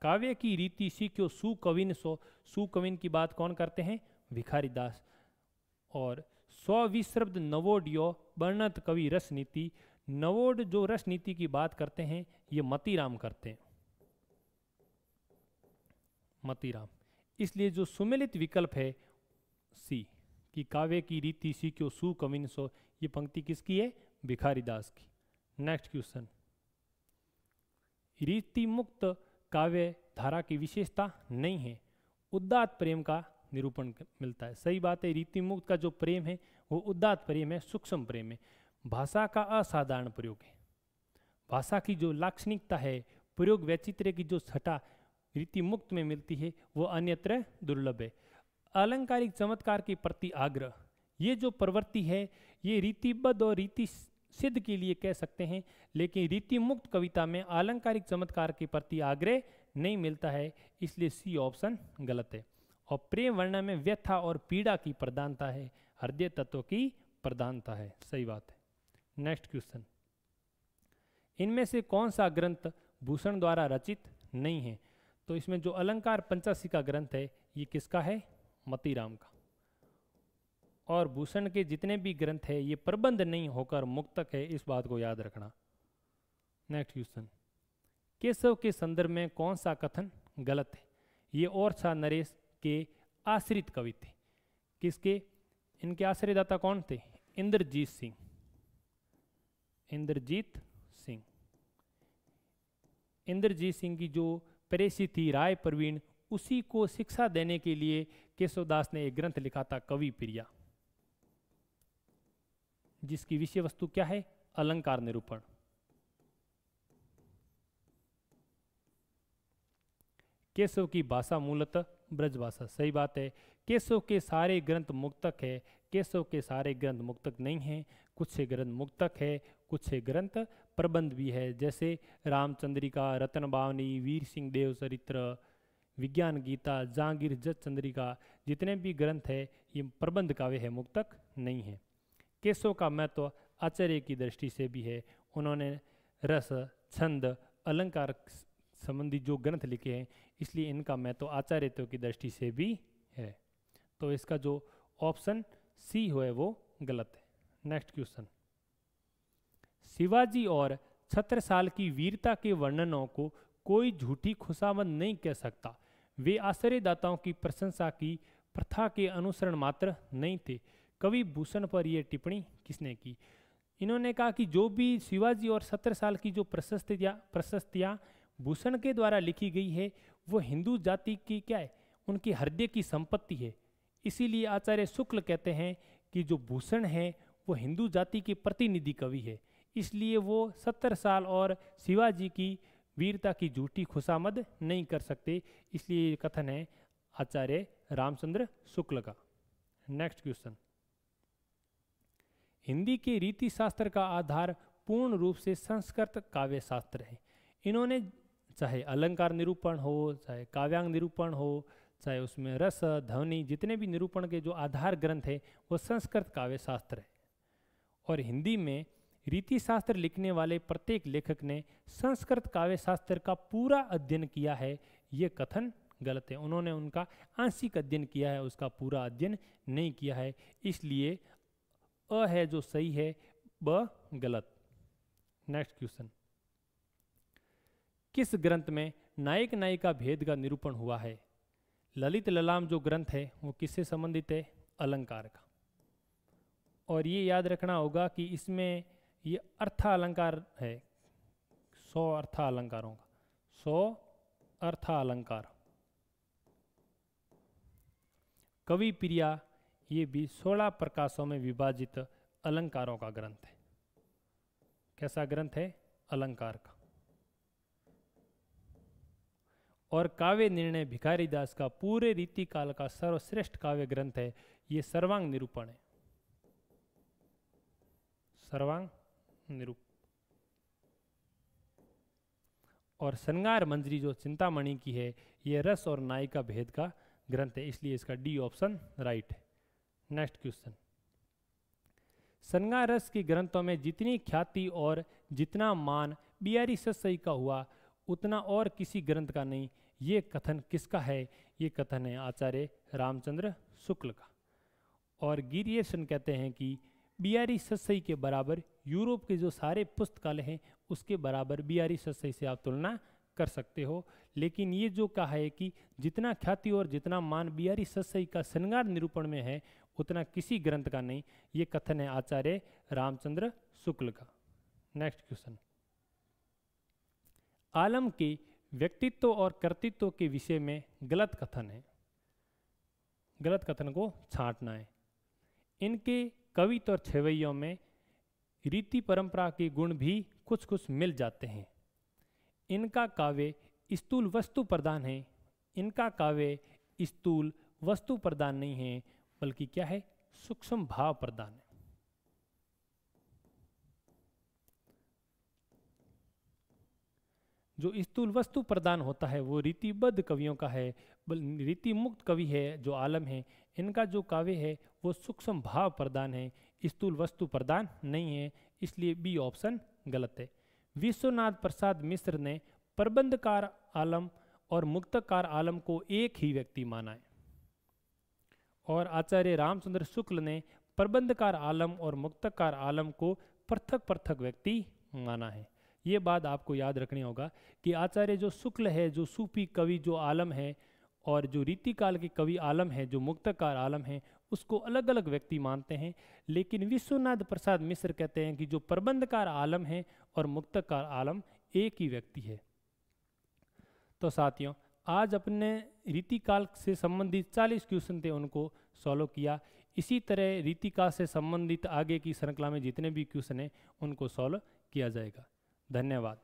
काव्य की रीति सीख्यो सुकविन सो। सुकविन की बात कौन करते हैं? भिखारी दास। और स्विश्रब्द नवोडियो वर्णत कवि रस नीति। नवोड जो रस नीति की बात करते हैं ये मतीराम करते हैं, मतीराम। इसलिए जो सुमेलित विकल्प है सी कि काव्य की रीति सीख्यो सुकविन सो, ये पंक्ति किसकी है? भिखारी दास की। नेक्स्ट क्वेश्चन, रीति मुक्त काव्य धारा की विशेषता नहीं है, उदात्त प्रेम का निरूपण मिलता है। सही बात है। रीति मुक्त का जो प्रेम है वो उदात्त प्रेम है, सूक्ष्म प्रेम है। भाषा का असाधारण प्रयोग है। भाषा की जो लाक्षणिकता है, प्रयोग वैचित्र्य की जो छटा रीति मुक्त में मिलती है वो अन्यत्र दुर्लभ है। अलंकारिक चमत्कार के प्रति आग्रह, ये जो प्रवृत्ति है ये रीतिबद्ध और रीति सिद्ध के लिए कह सकते हैं, लेकिन रीति मुक्त कविता में अलंकारिक चमत्कार के प्रति आग्रह नहीं मिलता है, इसलिए सी ऑप्शन गलत है। और प्रेम वर्णन में व्यथा और पीड़ा की प्रधानता है, हृदय तत्व की प्रधानता है। सही बात है। नेक्स्ट क्वेश्चन, इनमें से कौन सा ग्रंथ भूषण द्वारा रचित नहीं है? तो इसमें जो अलंकार पंचासी का ग्रंथ है ये किसका है? मतीराम का। और भूषण के जितने भी ग्रंथ है ये प्रबंध नहीं होकर मुक्तक है, इस बात को याद रखना। नेक्स्ट क्वेश्चन, केशव के संदर्भ में कौन सा कथन गलत है? ये और छा नरेश के आश्रित कवि थे। किसके? इनके आश्रयदाता कौन थे? इंद्रजीत सिंह। इंद्रजीत सिंह। इंद्रजीत सिंह की जो प्रेसी थी राय प्रवीण, उसी को शिक्षा देने के लिए केशवदास ने एक ग्रंथ लिखा था कवि प्रिया, जिसकी विषय वस्तु क्या है? अलंकार निरूपण। केशव की भाषा मूलतः ब्रज भाषा। सही बात है। केशव के सारे ग्रंथ मुक्तक है, केशव के सारे ग्रंथ मुक्तक नहीं हैं। कुछ से ग्रंथ मुक्तक है, कुछ से ग्रंथ प्रबंध भी है, जैसे रामचंद्रिका, रतन बावनी, वीर सिंह देव चरित्र, विज्ञान गीता, जहांगीर जत चंद्रिका, जितने भी ग्रंथ है ये प्रबंध काव्य है, मुक्तक नहीं है। केशव का महत्व आचार्य की दृष्टि से भी है। उन्होंने रस, छंद, अलंकार संबंधी जो ग्रंथ लिखे हैं, इसलिए इनका महत्व आचार्यत्व की दृष्टि से भी है। तो इसका जो ऑप्शन सी है वो गलत है। नेक्स्ट क्वेश्चन, शिवाजी और छत्रसाल की वीरता के वर्णनों को कोई झूठी खुशामद नहीं कह सकता। वे आश्रयदाताओं की प्रशंसा की प्रथा के अनुसरण मात्र नहीं थे। कवि भूषण पर यह टिप्पणी किसने की? इन्होंने कहा कि जो भी शिवाजी और छत्रसाल की जो प्रशस्तियाँ भूषण के द्वारा लिखी गई है वो हिंदू जाति की क्या है? उनकी हृदय की संपत्ति है। इसीलिए आचार्य शुक्ल कहते हैं कि जो भूषण है वो हिंदू जाति के प्रतिनिधि कवि है, इसलिए वो छत्रसाल और शिवाजी की वीरता की झूठी खुशामद नहीं कर सकते। इसलिए ये कथन है आचार्य रामचंद्र शुक्ल का। नेक्स्ट क्वेश्चन, हिंदी के रीति शास्त्र का आधार पूर्ण रूप से संस्कृत काव्य शास्त्र है। इन्होंने चाहे अलंकार निरूपण हो, चाहे काव्यांग निरूपण हो, चाहे उसमें रस ध्वनि, जितने भी निरूपण के जो आधार ग्रंथ है वो संस्कृत काव्य शास्त्र है। और हिंदी में रीति शास्त्र लिखने वाले प्रत्येक लेखक ने संस्कृत काव्य शास्त्र का पूरा अध्ययन किया है, ये कथन गलत है। उन्होंने उनका आंशिक अध्ययन किया है, उसका पूरा अध्ययन नहीं किया है, इसलिए अ है जो सही है, ब गलत। नेक्स्ट क्वेश्चन, किस ग्रंथ में नायक नायिका भेद का निरूपण हुआ है? ललित ललाम जो ग्रंथ है वो किससे संबंधित है? अलंकार का। और ये याद रखना होगा कि इसमें ये अर्थालंकार है, 100 अर्थालंकारों का, 100 अर्थालंकार। कवि प्रिया ये भी 16 प्रकाशों में विभाजित अलंकारों का ग्रंथ है। कैसा ग्रंथ है? अलंकार का। और काव्य निर्णय भिखारी दास का पूरे रीति काल का सर्वश्रेष्ठ काव्य ग्रंथ है, ये सर्वांग निरूपण है। सर्वांग निरूप। और श्रृंगार मंजरी जो चिंतामणि की है, ये रस और नायिका भेद का ग्रंथ है, इसलिए इसका डी ऑप्शन राइट है। नेक्स्ट क्वेश्चन, श्रृंगार रस के ग्रंथों में जितनी ख्याति और जितना मान बिहारी सतसई का हुआ उतना और किसी ग्रंथ का नहीं, ये कथन किसका है? ये कथन है आचार्य रामचंद्र शुक्ल का। और गिरियर्सन कहते हैं कि बिहारी सतसई के बराबर यूरोप के जो सारे पुस्तकालय हैं उसके बराबर बिहारी सतसई से आप तुलना कर सकते हो। लेकिन ये जो कहा है कि जितना ख्याति और जितना मान बिहारी सतसई का श्रृंगार निरूपण में है उतना किसी ग्रंथ का नहीं, ये कथन है आचार्य रामचंद्र शुक्ल का। नेक्स्ट क्वेश्चन, आलम के व्यक्तित्व और कर्तृत्व के विषय में गलत कथन है, गलत कथन को छांटना है। इनके कवित्व और छवैयों में रीति परंपरा के गुण भी कुछ कुछ मिल जाते हैं। इनका काव्य स्थूल वस्तु प्रधान है, इनका काव्य स्थूल वस्तु प्रधान नहीं है, बल्कि क्या है? सूक्ष्म भाव प्रधान है। जो स्थूल वस्तु प्रदान होता है वो रीतिबद्ध कवियों का है, रीति मुक्त कवि है जो आलम है, इनका जो काव्य है वो सूक्ष्म भाव प्रदान है, स्थूल वस्तु प्रदान नहीं है, इसलिए बी ऑप्शन गलत है। विश्वनाथ प्रसाद मिश्र ने प्रबंधकार आलम और मुक्तकार आलम को एक ही व्यक्ति माना है। और आचार्य रामचंद्र शुक्ल ने प्रबंधकार आलम और मुक्तकार आलम को पृथक पृथक व्यक्ति माना है। ये बात आपको याद रखनी होगा कि आचार्य जो शुक्ल है, जो सूफी कवि जो आलम है, और जो रीतिकाल के कवि आलम है, जो मुक्तकार आलम है, उसको अलग अलग व्यक्ति मानते हैं। लेकिन विश्वनाथ प्रसाद मिश्र कहते हैं कि जो प्रबंधकार आलम है और मुक्तकार आलम एक ही व्यक्ति है। तो साथियों, आज अपने रीतिकाल से संबंधित 40 क्वेश्चन थे, उनको सॉल्व किया। इसी तरह रीतिकाल से संबंधित आगे की श्रृंखला में जितने भी क्वेश्चन हैं उनको सॉल्व किया जाएगा। धन्यवाद।